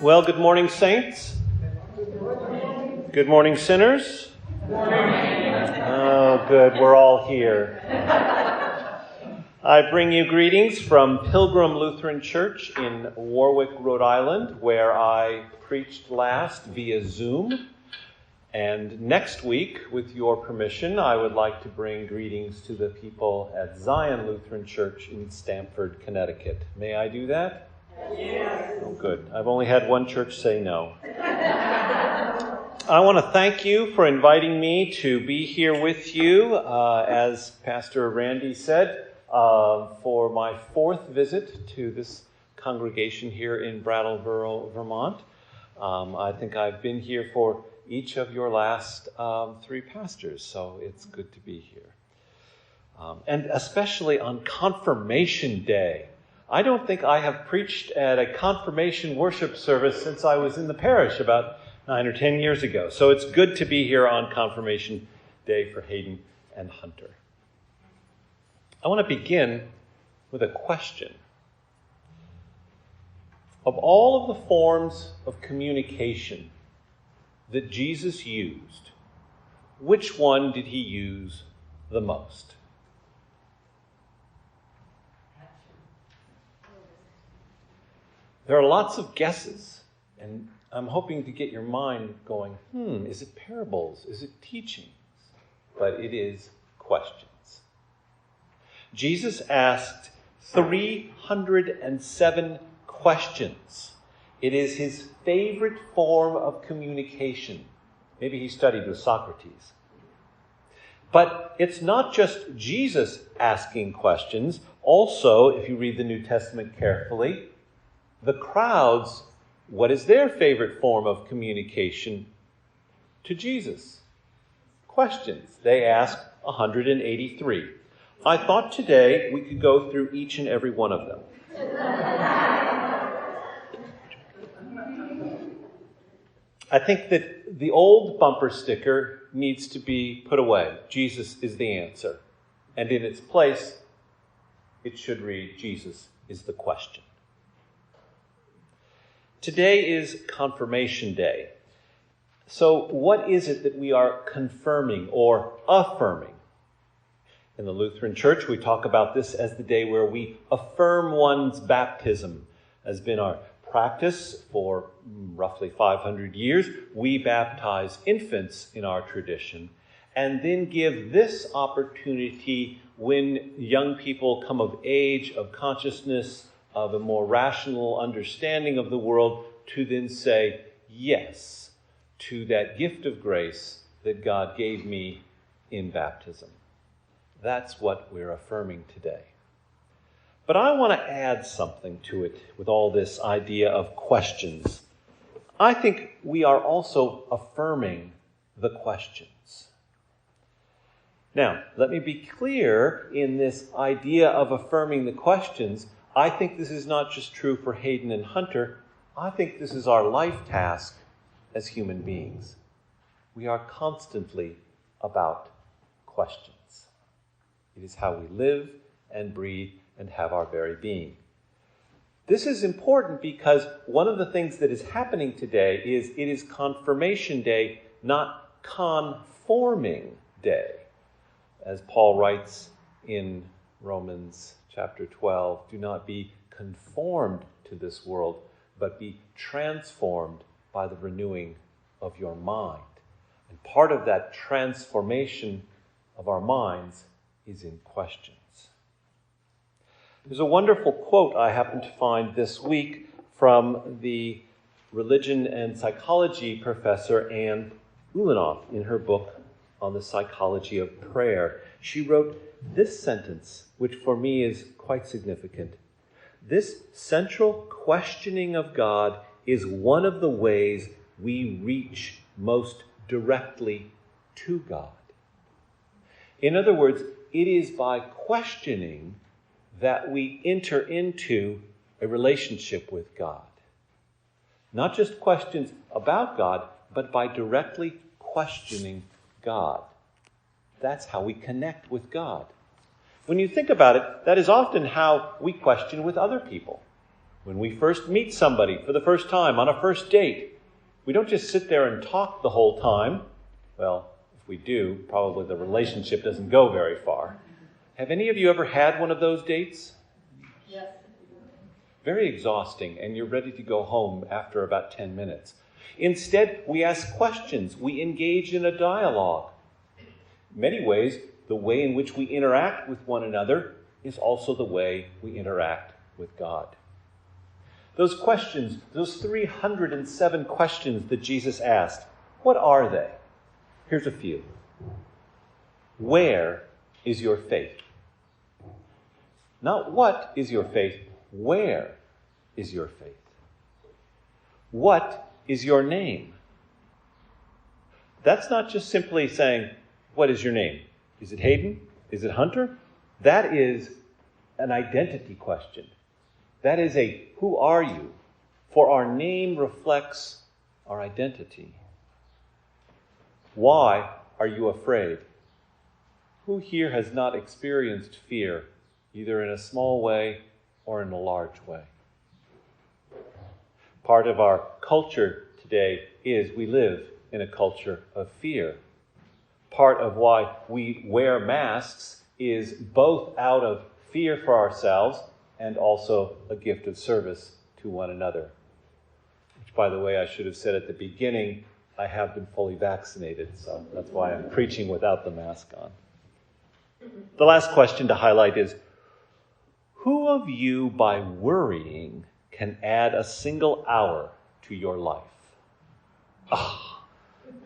Well, good morning, saints. Good morning, sinners. Good morning. Oh, good. We're all here. I bring you greetings from Pilgrim Lutheran Church in Warwick, Rhode Island, where I preached last via Zoom. And next week, with your permission, I would like to bring greetings to the people at Zion Lutheran Church in Stamford, Connecticut. May I do that? Yes. Oh, good. I've only had one church say no. I want to thank you for inviting me to be here with you, as Pastor Randy said, for my fourth visit to this congregation here in Brattleboro, Vermont. I think I've been here for each of your last three pastors, so it's good to be here. And especially on Confirmation Day. I don't think I have preached at a confirmation worship service since I was in the parish about 9 or 10 years ago. So it's good to be here on Confirmation Day for Hayden and Hunter. I want to begin with a question. Of all of the forms of communication that Jesus used, which one did he use the most? There are lots of guesses, and I'm hoping to get your mind going, is it parables? Is it teachings? But it is questions. Jesus asked 307 questions. It is his favorite form of communication. Maybe he studied with Socrates. But it's not just Jesus asking questions. Also, if you read the New Testament carefully, the crowds, what is their favorite form of communication to Jesus? Questions. They asked 183. I thought today we could go through each and every one of them. I think that the old bumper sticker needs to be put away. Jesus is the answer. And in its place, it should read, Jesus is the question. Today is Confirmation Day. So what is it that we are confirming or affirming? In the Lutheran Church, we talk about this as the day where we affirm one's baptism. Has been our practice for roughly 500 years. We baptize infants in our tradition and then give this opportunity when young people come of age, of consciousness, of a more rational understanding of the world, to then say yes to that gift of grace that God gave me in baptism. That's what we're affirming today. But I want to add something to it with all this idea of questions. I think we are also affirming the questions. Now, let me be clear in this idea of affirming the questions. I think this is not just true for Hayden and Hunter. I think this is our life task as human beings. We are constantly about questions. It is how we live and breathe and have our very being. This is important because one of the things that is happening today is it is Confirmation Day, not conforming day. As Paul writes in Romans chapter 12, do not be conformed to this world, but be transformed by the renewing of your mind. And part of that transformation of our minds is in questions. There's a wonderful quote I happened to find this week from the religion and psychology professor Anne Ulanov in her book on the psychology of prayer. She wrote this sentence, which for me is quite significant. This central questioning of God is one of the ways we reach most directly to God. In other words, it is by questioning that we enter into a relationship with God. Not just questions about God, but by directly questioning God. That's how we connect with God. When you think about it, that is often how we question with other people. When we first meet somebody for the first time on a first date, we don't just sit there and talk the whole time. Well, if we do, probably the relationship doesn't go very far. Have any of you ever had one of those dates? Yes. Very exhausting, and you're ready to go home after about 10 minutes. Instead, we ask questions. We engage in a dialogue. In many ways, the way in which we interact with one another is also the way we interact with God. Those questions, those 307 questions that Jesus asked, what are they? Here's a few. Where is your faith? Not what is your faith, where is your faith? What is your name? That's not just simply saying, what is your name? Is it Hayden? Is it Hunter? That is an identity question. That is a who are you? For our name reflects our identity. Why are you afraid? Who here has not experienced fear, either in a small way or in a large way? Part of our culture today is we live in a culture of fear. Part of why we wear masks is both out of fear for ourselves and also a gift of service to one another. Which, by the way, I should have said at the beginning, I have been fully vaccinated, so that's why I'm preaching without the mask on. The last question to highlight is, who of you, by worrying, can add a single hour to your life?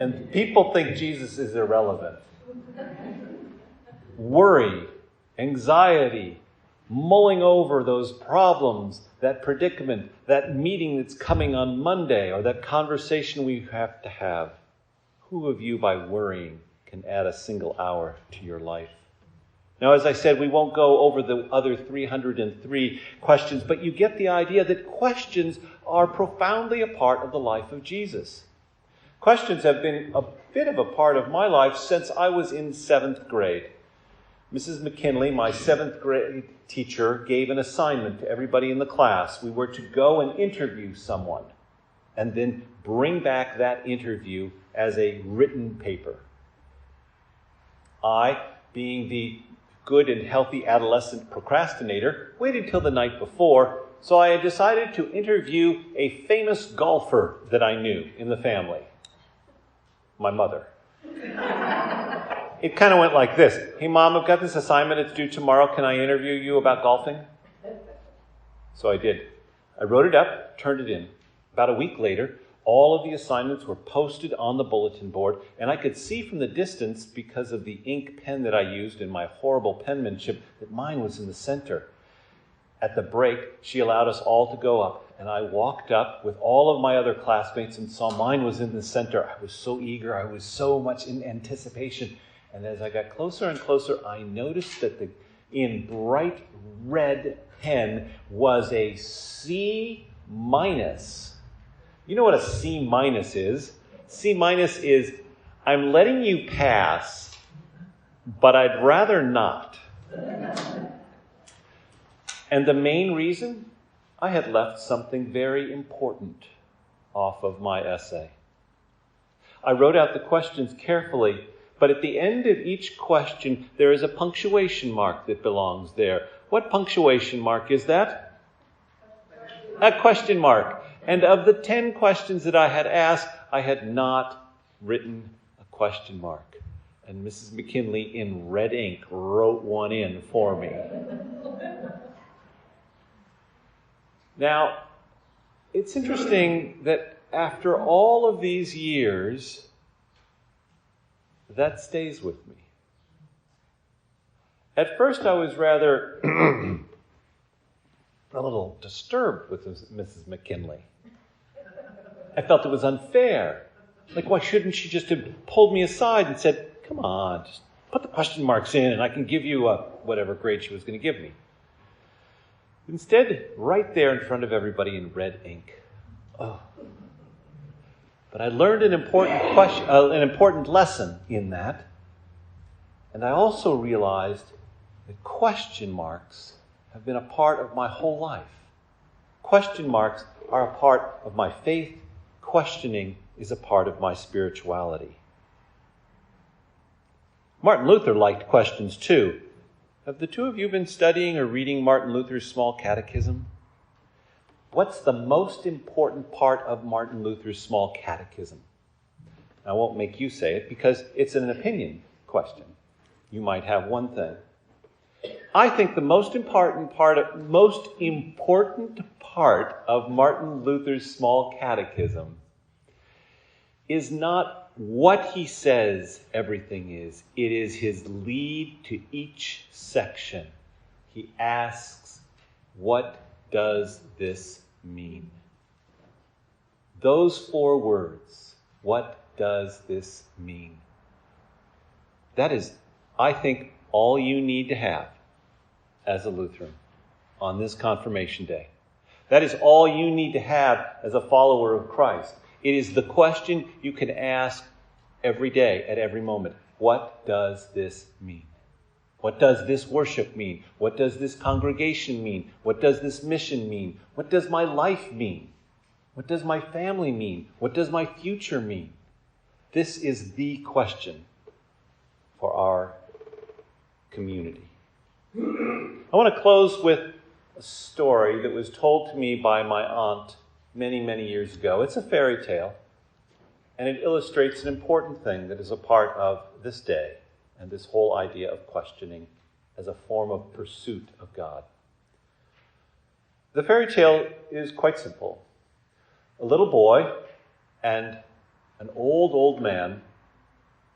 And people think Jesus is irrelevant. Worry, anxiety, mulling over those problems, that predicament, that meeting that's coming on Monday, or that conversation we have to have. Who of you, by worrying, can add a single hour to your life? Now, as I said, we won't go over the other 303 questions, but you get the idea that questions are profoundly a part of the life of Jesus. Questions have been a bit of a part of my life since I was in 7th grade. Mrs. McKinley, my 7th grade teacher, gave an assignment to everybody in the class. We were to go and interview someone and then bring back that interview as a written paper. I, being the good and healthy adolescent procrastinator, waited till the night before, so I had decided to interview a famous golfer that I knew in the family. My mother. It kind of went like this. Hey, Mom, I've got this assignment. It's due tomorrow. Can I interview you about golfing? So I did. I wrote it up, turned it in. About a week later, all of the assignments were posted on the bulletin board, and I could see from the distance, because of the ink pen that I used in my horrible penmanship, that mine was in the center. At the break, she allowed us all to go up, and I walked up with all of my other classmates and saw mine was in the center. I was so eager. I was so much in anticipation. And as I got closer and closer, I noticed that in bright red pen was a C-. You know what a C- is? C- is, I'm letting you pass, but I'd rather not. And the main reason? I had left something very important off of my essay. I wrote out the questions carefully, but at the end of each question, there is a punctuation mark that belongs there. What punctuation mark is that? A question mark. And of the 10 questions that I had asked, I had not written a question mark. And Mrs. McKinley, in red ink, wrote one in for me. Now, it's interesting that after all of these years, that stays with me. At first, I was rather a little disturbed with Mrs. McKinley. I felt it was unfair. Like, why shouldn't she just have pulled me aside and said, come on, just put the question marks in and I can give you whatever grade she was going to give me. Instead, right there in front of everybody in red ink. Oh. But I learned an important lesson in that. And I also realized that question marks have been a part of my whole life. Question marks are a part of my faith. Questioning is a part of my spirituality. Martin Luther liked questions too. Have the two of you been studying or reading Martin Luther's Small Catechism? What's the most important part of Martin Luther's Small Catechism? I won't make you say it because it's an opinion question. You might have one thing. I think the most important part of Martin Luther's Small Catechism is not what he says everything is. It is his lead to each section. He asks, what does this mean? Those 4 words, what does this mean? That is, I think, all you need to have as a Lutheran on this confirmation day. That is all you need to have as a follower of Christ. It is the question you can ask every day, at every moment. What does this mean? What does this worship mean? What does this congregation mean? What does this mission mean? What does my life mean? What does my family mean? What does my future mean? This is the question for our community. I want to close with a story that was told to me by my aunt many, many years ago. It's a fairy tale, and it illustrates an important thing that is a part of this day and this whole idea of questioning as a form of pursuit of God. The fairy tale is quite simple. A little boy and an old man,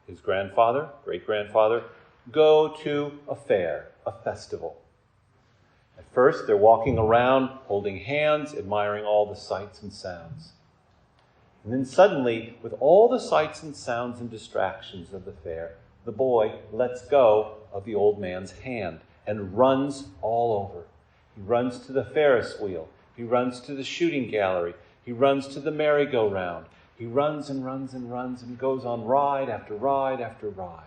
his grandfather, great-grandfather, go to a fair, a festival. At first, they're walking around, holding hands, admiring all the sights and sounds. And then suddenly, with all the sights and sounds and distractions of the fair, the boy lets go of the old man's hand and runs all over. He runs to the Ferris wheel. He runs to the shooting gallery. He runs to the merry-go-round. He runs and runs and runs and goes on ride after ride after ride.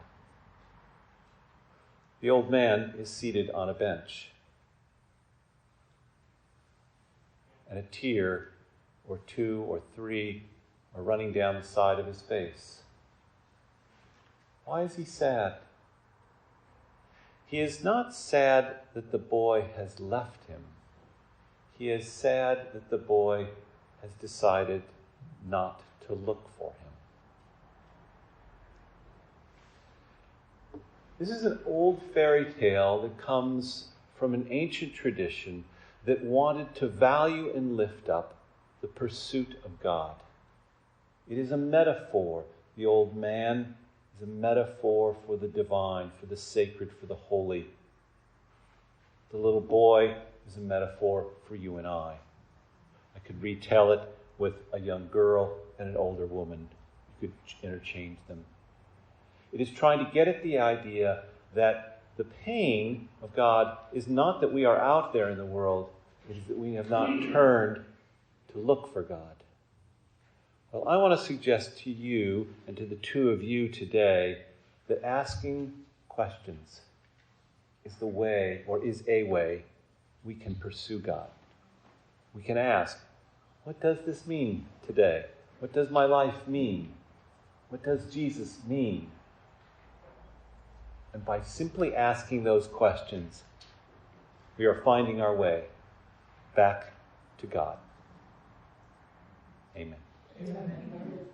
The old man is seated on a bench. And a tear or 2 or 3 are running down the side of his face. Why is he sad? He is not sad that the boy has left him. He is sad that the boy has decided not to look for him. This is an old fairy tale that comes from an ancient tradition that wanted to value and lift up the pursuit of God. It is a metaphor. The old man is a metaphor for the divine, for the sacred, for the holy. The little boy is a metaphor for you and I. I could retell it with a young girl and an older woman. You could interchange them. It is trying to get at the idea that the pain of God is not that we are out there in the world, it is that we have not turned to look for God. Well, I want to suggest to you and to the 2 of you today that asking questions is the way, or is a way, we can pursue God. We can ask, what does this mean today? What does my life mean? What does Jesus mean? And by simply asking those questions, we are finding our way back to God. Amen. Amen.